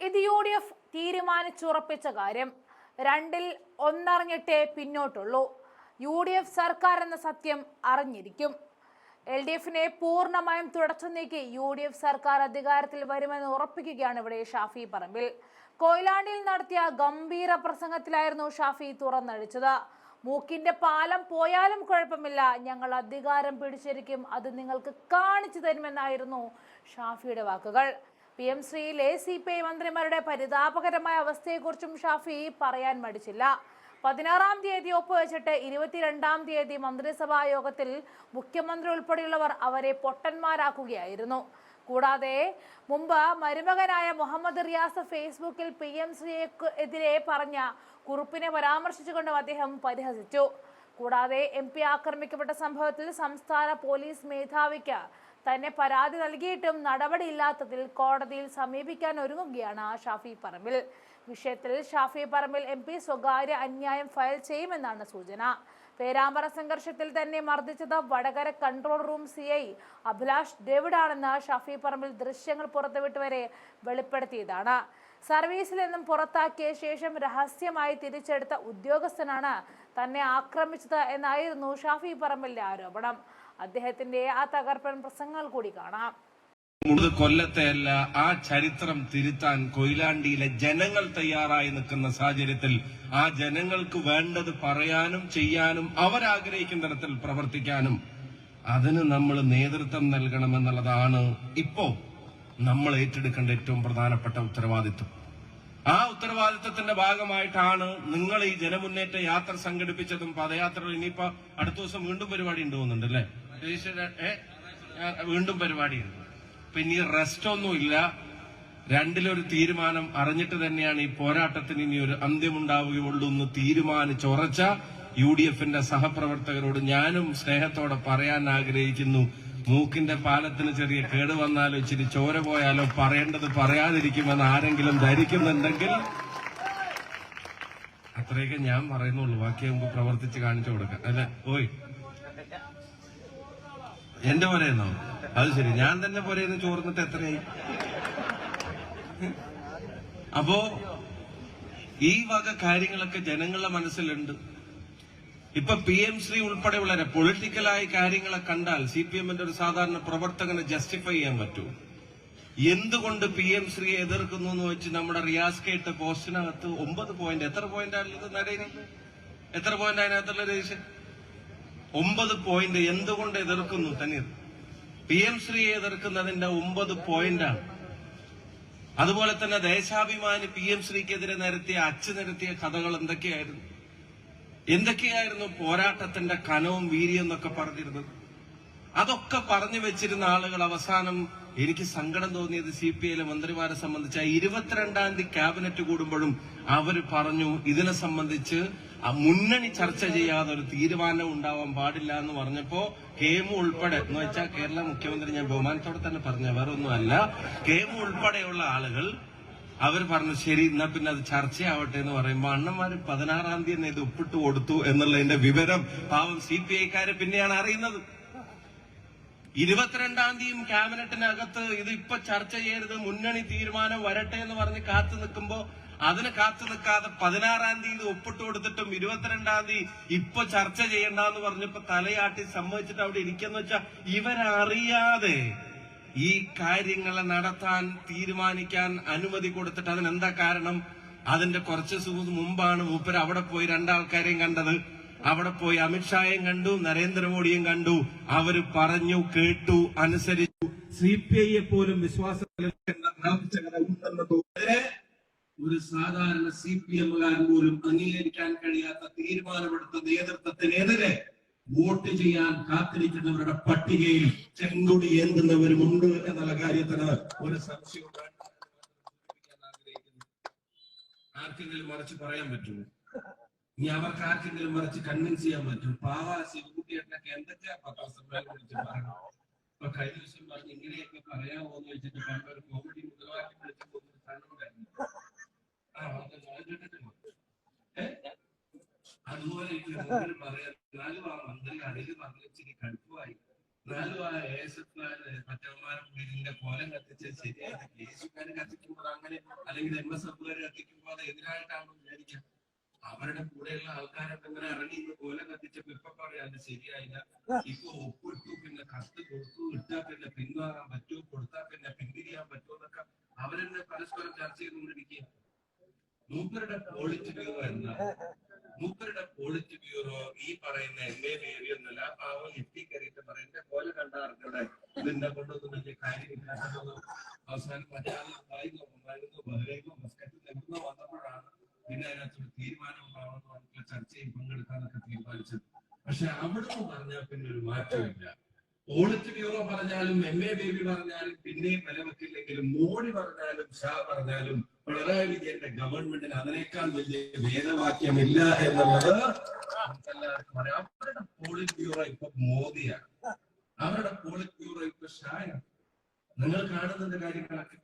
ഇത് UDF തീരുമാനിച്ചുറപ്പിച്ച കാര്യം. 2-ൽ 1 അറിഞ്ഞിട്ടേ പിന്നോട്ടുള്ളൂ. UDF സർക്കാർ എന്ന സത്യം അറിഞ്ഞിരിക്കും. LDFനെ പൂർണ്ണമായും തുടച്ചു നീക്കി UDF സർക്കാർ അധികാരത്തിൽ വരുമെന്ന് ഉറപ്പിക്കുകയാണ് ഇവിടെ ഷാഫി പറമ്പിൽ. കൊയിലാണ്ടിയിൽ നടത്തിയ ഗംഭീര പ്രസംഗത്തിലായിരുന്നു ഷാഫി തുറന്നടിച്ചത്. മൂക്കിന്റെ പാലം പോയാലും കുഴപ്പമില്ല, ഞങ്ങൾ അധികാരം പിടിച്ചിരിക്കും, അത് നിങ്ങൾക്ക് കാണിച്ചു തരുമെന്നായിരുന്നു ഷാഫിയുടെ വാക്കുകൾ. PM ശ്രീയിലെ CPI മന്ത്രിമാരുടെ പരിതാപകരമായ അവസ്ഥയെക്കുറിച്ചും ഷാഫി പറയാൻ മടിച്ചില്ല. 16-ാം തീയതി ഒപ്പുവെച്ചിട്ട് 22-ാം തീയതി മന്ത്രിസഭാ യോഗത്തിൽ മുഖ്യമന്ത്രി ഉൾപ്പെടെയുള്ളവർ അവരെ പൊട്ടന്മാരാക്കുകയായിരുന്നു. കൂടാതെ മുമ്പ് മരുമകനായ മുഹമ്മദ് റിയാസ് ഫേസ്ബുക്കിൽ PM ശ്രീയെതിരെ പറഞ്ഞ കുറിപ്പിനെ പരാമർശിച്ചുകൊണ്ടും അദ്ദേഹം പരിഹസിച്ചു. കൂടാതെ MP ആക്രമിക്കപ്പെട്ട സംഭവത്തിൽ സംസ്ഥാന പോലീസ് മേധാവിക്ക് തന്നെ പരാതി നൽകിയിട്ടും നടപടിയില്ലാത്തതിൽ കോടതിയിൽ സമീപിക്കാൻ ഒരുങ്ങുകയാണ് ഷാഫി പറമ്പിൽ. വിഷയത്തിൽ ഷാഫി പറമ്പിൽ MP സ്വകാര്യ അന്യായം ഫയൽ ചെയ്യുമെന്നാണ് സൂചന. പേരാമ്പ്ര സംഘർഷത്തിൽ തന്നെ മർദ്ദിച്ചത് Vadakara control room CI Abhilash David ആണെന്ന് ഷാഫി പറമ്പിൽ ദൃശ്യങ്ങൾ പുറത്തുവിട്ടുവരെ വെളിപ്പെടുത്തിയതാണ്. സർവീസിൽ നിന്നും പുറത്താക്കിയ ശേഷം രഹസ്യമായി തിരിച്ചെടുത്ത ഉദ്യോഗസ്ഥനാണ് തന്നെ ആക്രമിച്ചത് എന്നായിരുന്നു ഷാഫി പറമ്പിലിന്റെ ആരോപണം. അദ്ദേഹത്തിന്റെ ആ തകർപ്പൻ പ്രസംഗങ്ങൾ കൂടി കാണാം. കൊല്ലത്തെ അല്ല, ആ ചരിത്രം തിരുത്താൻ കൊയിലാണ്ടിയിലെ ജനങ്ങൾ തയ്യാറായി നിൽക്കുന്ന സാഹചര്യത്തിൽ ആ ജനങ്ങൾക്ക് വേണ്ടത് പറയാനും ചെയ്യാനും അവരാഗ്രഹിക്കുന്ന തരത്തിൽ പ്രവർത്തിക്കാനും അതിന് നമ്മൾ നേതൃത്വം നൽകണമെന്നുള്ളതാണ് ഇപ്പോ നമ്മൾ ഏറ്റെടുക്കേണ്ട ഏറ്റവും പ്രധാനപ്പെട്ട ഉത്തരവാദിത്വം. ആ ഉത്തരവാദിത്വത്തിന്റെ ഭാഗമായിട്ടാണ് നിങ്ങൾ ഈ ജനമുന്നേറ്റ യാത്ര സംഘടിപ്പിച്ചതും പദയാത്രകൾ. ഇനിയിപ്പോ അടുത്ത ദിവസം വീണ്ടും പരിപാടി ഉണ്ട് തോന്നുന്നുണ്ട് അല്ലേ? വീണ്ടും പരിപാടിയുണ്ട്. പിന്നെ ഈ റെസ്റ്റ് ഒന്നുമില്ല. 2-ലൊരു തീരുമാനം അറിഞ്ഞിട്ട് തന്നെയാണ് ഈ പോരാട്ടത്തിന് ഇനി ഒരു അന്ത്യമുണ്ടാവുകയുള്ളൂ എന്ന് തീരുമാനിച്ചുറച്ച UDFന്റെ സഹപ്രവർത്തകരോട് ഞാനും സ്നേഹത്തോടെ പറയാൻ ആഗ്രഹിക്കുന്നു. മൂക്കിന്റെ പാലത്തിന് ചെറിയ കേട് വന്നാലോ ഇച്ചിരി ചോര പോയാലോ പറയേണ്ടത് പറയാതിരിക്കുമെന്ന് ആരെങ്കിലും ധരിക്കുന്നുണ്ടെങ്കിൽ അത്രയൊക്കെ ഞാൻ പറയുന്നുള്ളൂ. ബാക്കി നമുക്ക് പ്രവർത്തിച്ച് കാണിച്ചു കൊടുക്കാം അല്ലെ? ഓയ് എന്റെ പോരെയെന്നോ? അത് ശരി, ഞാൻ തന്നെ പോരെയെന്ന് ചോർന്നിട്ട് എത്രയായി? അപ്പോ ഈ വക കാര്യങ്ങളൊക്കെ ജനങ്ങളുടെ മനസ്സിലുണ്ട്. ഇപ്പൊ PM ശ്രീ ഉൾപ്പെടെയുള്ളവരെ പൊളിറ്റിക്കലായി കാര്യങ്ങളെ കണ്ടാൽ CPMന്റെ ഒരു സാധാരണ പ്രവർത്തകനെ ജസ്റ്റിഫൈ ചെയ്യാൻ പറ്റൂ. എന്തുകൊണ്ട് PM ശ്രീയെ എതിർക്കുന്നു എന്ന് വെച്ച് നമ്മുടെ റിയാസ് കേട്ട പോസ്റ്റിനകത്ത് 9 പോയിന്റ്, എത്ര പോയിന്റ് ആണുള്ളത് നടേരി? എത്ര പോയിന്റ് അതിനകത്തുള്ള രജിഷൻ? 9 പോയിന്റ്. എന്തുകൊണ്ട് എതിർക്കുന്നു തനീർ? PM ശ്രീയെ എതിർക്കുന്നതിന്റെ 9 പോയിന്റാണ്. അതുപോലെ തന്നെ ദേശാഭിമാനി PM ശ്രീക്കെതിരെ നിരത്തിയ കഥകൾ എന്തൊക്കെയായിരുന്നു പോരാട്ടത്തിന്റെ കനവും വീര്യം എന്നൊക്കെ പറഞ്ഞിരുന്നത്. അതൊക്കെ പറഞ്ഞു വെച്ചിരുന്ന ആളുകൾ അവസാനം എനിക്ക് സങ്കടം തോന്നിയത് CPIയിലെ മന്ത്രിമാരെ സംബന്ധിച്ച് 22-ാം തീയതി ക്യാബിനറ്റ് കൂടുമ്പോഴും അവർ പറഞ്ഞു ഇതിനെ സംബന്ധിച്ച് മുന്നണി ചർച്ച ചെയ്യാതെ ഒരു തീരുമാനം ഉണ്ടാവാൻ പാടില്ല എന്ന് പറഞ്ഞപ്പോ KM ഉൾപ്പെടെ എന്ന് വെച്ചാൽ കേരള മുഖ്യമന്ത്രി, ഞാൻ ബഹുമാനത്തോടെ തന്നെ പറഞ്ഞ വേറെ ഒന്നുമല്ല, KM ഉൾപ്പെടെയുള്ള ആളുകൾ അവർ പറഞ്ഞു ശരി എന്നാ പിന്നെ അത് ചർച്ചയാവട്ടെ എന്ന് പറയുമ്പോ അണ്ണന്മാര് 16-ാം തീയതി തന്നെ ഇത് ഒപ്പിട്ട് കൊടുത്തു എന്നുള്ളതിന്റെ വിവരം പാവം CPIക്കാര് പിന്നെയാണ് അറിയുന്നത്. 22-ാം തീയതിയും ക്യാബിനറ്റിനകത്ത് ഇത് ഇപ്പൊ ചർച്ച ചെയ്യരുത്, മുന്നണി തീരുമാനം വരട്ടെ എന്ന് പറഞ്ഞ് കാത്തു നിൽക്കുമ്പോ അതിന് കാത്തു നിൽക്കാതെ 16-ാം തീയതി ഒപ്പിട്ട് കൊടുത്തിട്ടും 22-ാം തീയതി ഇപ്പൊ ചർച്ച ചെയ്യണ്ടെന്ന് പറഞ്ഞപ്പോ തലയാട്ടി സമ്മതിച്ചിട്ട് അവിടെ ഇരിക്കുന്ന വെച്ചാൽ ഇവരറിയാതെ ഈ കാര്യങ്ങളെ നടത്താൻ തീരുമാനിക്കാൻ അനുമതി കൊടുത്തിട്ട് അതിനെന്താ കാരണം? അതിന്റെ കുറച്ച് മുമ്പാണ് മൂപ്പര് അവിടെ പോയി 2 ആൾക്കാരെയും കണ്ടത്. അവിടെ പോയി അമിത്ഷായെയും കണ്ടു, നരേന്ദ്രമോദിയും കണ്ടു. അവര് പറഞ്ഞു, കേട്ടു, അനുസരിച്ചു. CPIയെ പോലും വിശ്വാസം ഒരു സാധാരണ CPMകാരൻ പോലും അംഗീകരിക്കാൻ കഴിയാത്ത തീരുമാനമെടുത്ത നേതൃത്വത്തിനെതിരെ വോട്ട് ചെയ്യാൻ കാത്തിരിക്കുന്നവരുടെ പട്ടികയിൽ ചെങ്കൊടി ഏന്തുന്നവരുമുണ്ട് എന്നുള്ള കാര്യത്തിന് ഒരു സംശയവും ആർക്കെങ്കിലും മറിച്ച് പറയാൻ പറ്റുമോ? ഇനി അവർക്ക് ആർക്കെങ്കിലും മറിച്ച് കൺവിൻസ് ചെയ്യാൻ പറ്റും? പാവ ശിവകുട്ടിയൊക്കെ എന്തൊക്കെയാ പത്രസമ്മേളനം വിളിച്ച് പറയണോ? ഇപ്പൊ കഴിഞ്ഞ ദിവസം പറഞ്ഞ് ഇങ്ങനെയൊക്കെ പറയാമോ എന്ന് വെച്ചിട്ട് പണ്ടൊരു കോമഡി മുദ്രാവാക്യം വിളിച്ചു പോകുന്ന സ്ഥലമുണ്ടായിരുന്നു. അതുപോലെ പറയാം, 4 ആ മന്ത്രി അടിയിൽ പറഞ്ഞിച്ചിരി കടുപ്പമായി, 4 ആ ASF മറ്റന്മാർ എല്ലാവരും കൂടി ഇതിന്റെ കോലം കത്തിച്ചത് ശരിയായിട്ട് കേസുകാർ കത്തിക്കുമ്പോൾ അങ്ങനെ, അല്ലെങ്കിൽ MSFകാർ കത്തിക്കുമ്പോൾ അത് എതിരായിട്ടാണെന്ന് വിചാരിക്കാം. അവരുടെ കൂടെയുള്ള ആൾക്കാരൊക്കെ ഇങ്ങനെ ഇറങ്ങി ഇന്ന് കോലം കത്തിച്ചപ്പോ ഇപ്പൊ പറയാം അത് ശരിയായില്ല, ഇപ്പൊ ഒപ്പിട്ടു, പിന്നെ കത്ത് കൊടുത്തു, ഇട്ടാ പിന്നെ പിൻവാങ്ങാൻ പറ്റുമോ, കൊടുത്താൽ പിന്നെ പിന്തിരിയാൻ പറ്റുമോ എന്നൊക്കെ അവരെന്നെ പരസ്പരം ചർച്ച ചെയ്തുകൊണ്ടിരിക്കുക. മൂപ്പരുടെ പോളിറ്റ് ബ്യൂറോ എന്താണ്? മൂപ്പരുടെ പോളിറ്റ് ബ്യൂറോ ഈ പറയുന്ന MA ബേബി ഒന്നുമല്ല. ആ പാവം എത്തിക്കറിയിട്ട് പറയുന്ന പോലെ കണ്ടറിഞ്ഞൂടെ ഇതിന്റെ കൊണ്ടൊന്നും വലിയ കാര്യമില്ല. അവസാനം മലയാളം ബഹ്റൈനോ മസ്കറ്റിൽ എവിടുന്നോ വന്നപ്പോഴാണ് പിന്നെ അതിനകത്തൊരു തീരുമാനം ഉണ്ടാവണമെന്ന് പറഞ്ഞിട്ടുള്ള ചർച്ചയിൽ പങ്കെടുക്കാനൊക്കെ തീരുമാനിച്ചത്. പക്ഷെ അവിടുന്ന് പറഞ്ഞാൽ പിന്നെ ഒരു മാറ്റമില്ല. പോളിറ്റ് ബ്യൂറോ പറഞ്ഞാലും MA ബേബി പറഞ്ഞാലും പിന്നെയും വില വെക്കില്ലെങ്കിലും മോഡി പറഞ്ഞാലും ഷാ പറഞ്ഞാലും പിണറായി വിജയന്റെ ഗവൺമെന്റിന് അതിനേക്കാൾ വലിയ വേദവാക്യമില്ല എന്നുള്ളത് എല്ലാവർക്കും അറിയാം. അവരുടെ പോളിറ്റ് ബ്യൂറോ ഇപ്പൊ മോദിയാണ്, അവരുടെ പോളിറ്റ് ബ്യൂറോ ഇപ്പൊ ഷായാണ്. നിങ്ങൾ കാണുന്നതിന്റെ കാര്യങ്ങളൊക്കെ